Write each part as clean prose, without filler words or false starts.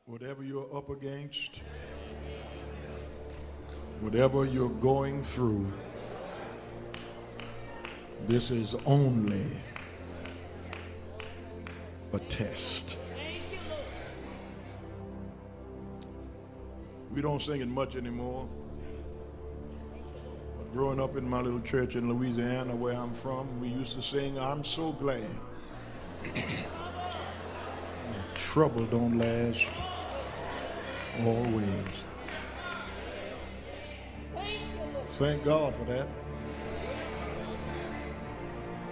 Whatever you're up against, whatever you're going through, this is only a test. We don't sing it much anymore. But growing up in my little church in Louisiana, where I'm from, we used to sing, "I'm so glad trouble don't last always." Thank God for that.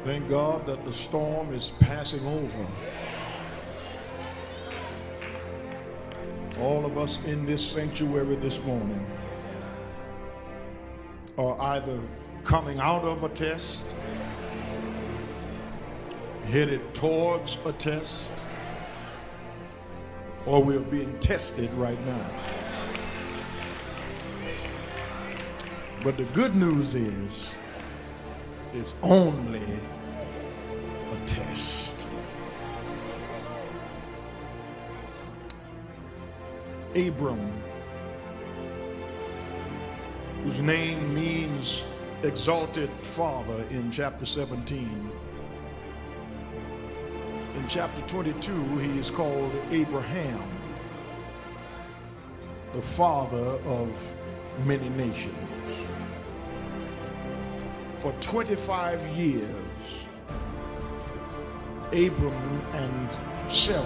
Thank God that the storm is passing over. All of us in this sanctuary this morning are either coming out of a test, headed towards a test, or we're being tested right now. But the good news is it's only a test. Abram, whose name means exalted father in chapter 17. In chapter 22, he is called Abraham, the father of many nations. For 25 years, Abram and Sarah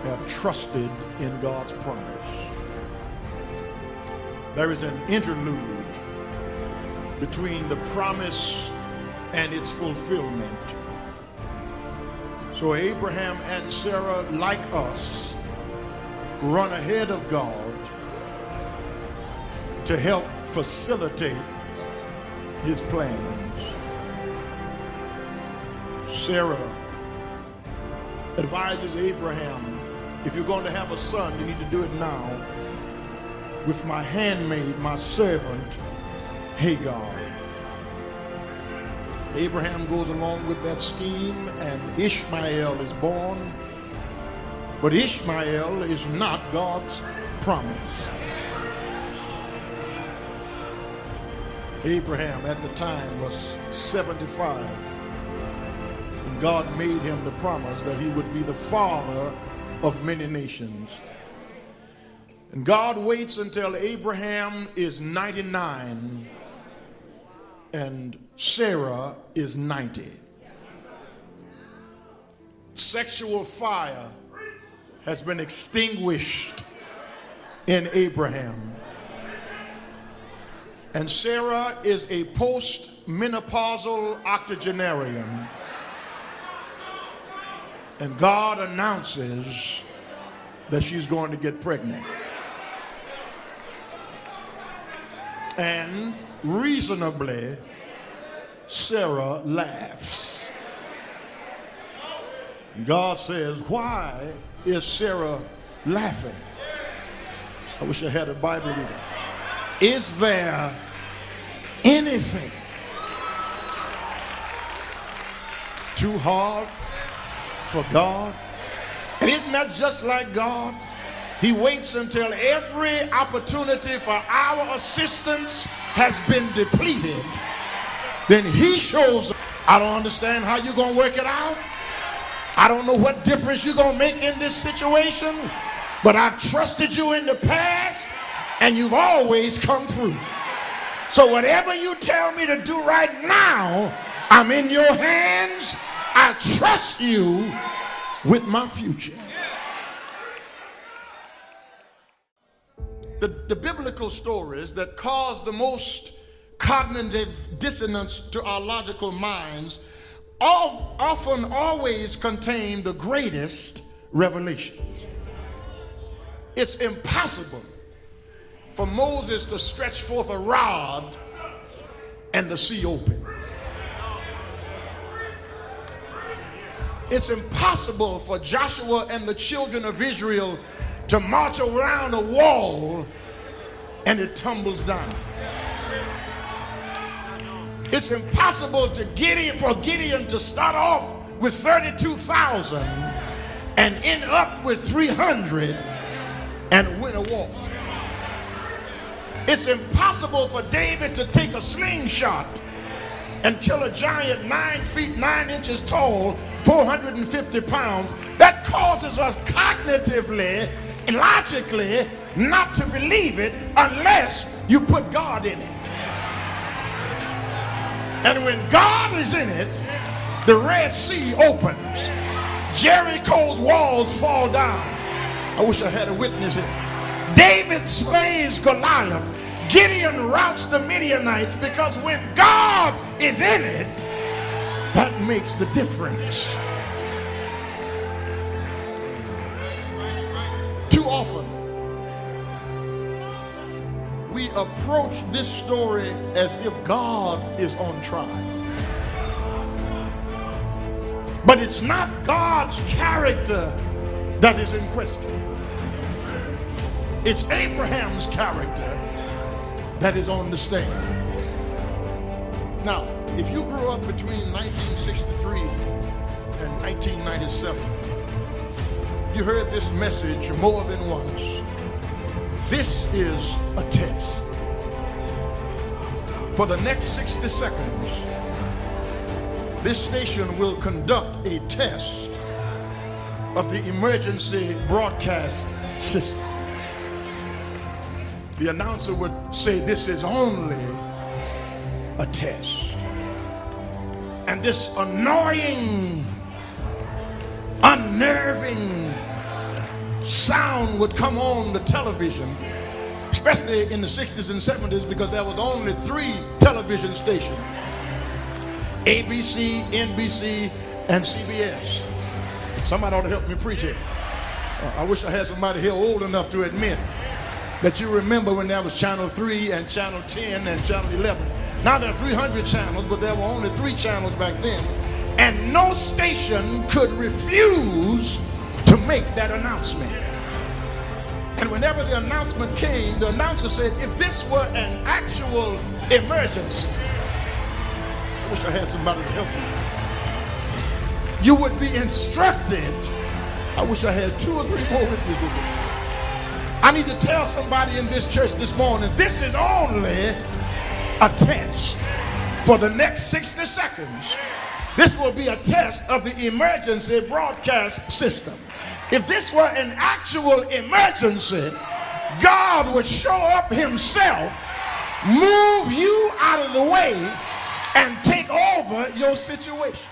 have trusted in God's promise. There is an interlude between the promise and its fulfillment. So Abraham and Sarah, like us, run ahead of God to help facilitate his plans. Sarah advises Abraham, if you're going to have a son, you need to do it now with my handmaid, my servant, Hagar. Abraham goes along with that scheme, and Ishmael is born. But Ishmael is not God's promise. Abraham at the time was 75, and God made him the promise that he would be the father of many nations. And God waits until Abraham is 99 and Sarah is 90. Sexual fire has been extinguished in Abraham. And Sarah is a post-menopausal octogenarian. And God announces that she's going to get pregnant. And reasonably, Sarah laughs. God says, why is Sarah laughing? I wish I had a Bible reader. Is there anything too hard for God? And isn't that just like God? He waits until every opportunity for our assistance has been depleted. Then he shows up. I don't understand how you're going to work it out. I don't know what difference you're going to make in this situation, but I've trusted you in the past and you've always come through. So whatever you tell me to do right now, I'm in your hands. I trust you with my future. The biblical stories that cause the most cognitive dissonance to our logical minds often always contain the greatest revelations. It's impossible for Moses to stretch forth a rod and the sea opens. It's impossible for Joshua and the children of Israel to march around a wall and it tumbles down. It's impossible for Gideon to start off with 32,000 and end up with 300 and win a war. It's impossible for David to take a slingshot and kill a giant 9 feet 9 inches tall, 450 pounds. That causes us cognitively and logically not to believe it unless you put God in it. And when God is in it, the Red Sea opens. Jericho's walls fall down. I wish I had a witness here. David slays Goliath. Gideon routs the Midianites, because when God is in it, that makes the difference. Too often, we approach this story as if God is on trial. But it's not God's character that is in question. It's Abraham's character that is on the stand. Now, if you grew up between 1963 and 1997, you heard this message more than once. This is a test. For the next 60 seconds, this station will conduct a test of the emergency broadcast system. The announcer would say, this is only a test. And this annoying, unnerving sound would come on the television, especially in the 60s and 70s, because there was only 3 television stations: ABC, NBC, and CBS. Somebody ought to help me preach it. I wish I had somebody here old enough to admit that you remember when there was Channel 3 and Channel 10 and Channel 11. Now there are 300 channels, but there were only 3 channels back then. And no station could refuse to make that announcement. And whenever the announcement came, the announcer said, if this were an actual emergency, I wish I had somebody to help me, you would be instructed. I wish I had 2 or 3 more witnesses. I need to tell somebody in this church this morning, this is only a test. For the next 60 seconds, this will be a test of the emergency broadcast system. If this were an actual emergency, God would show up himself, move you out of the way, and take over your situation.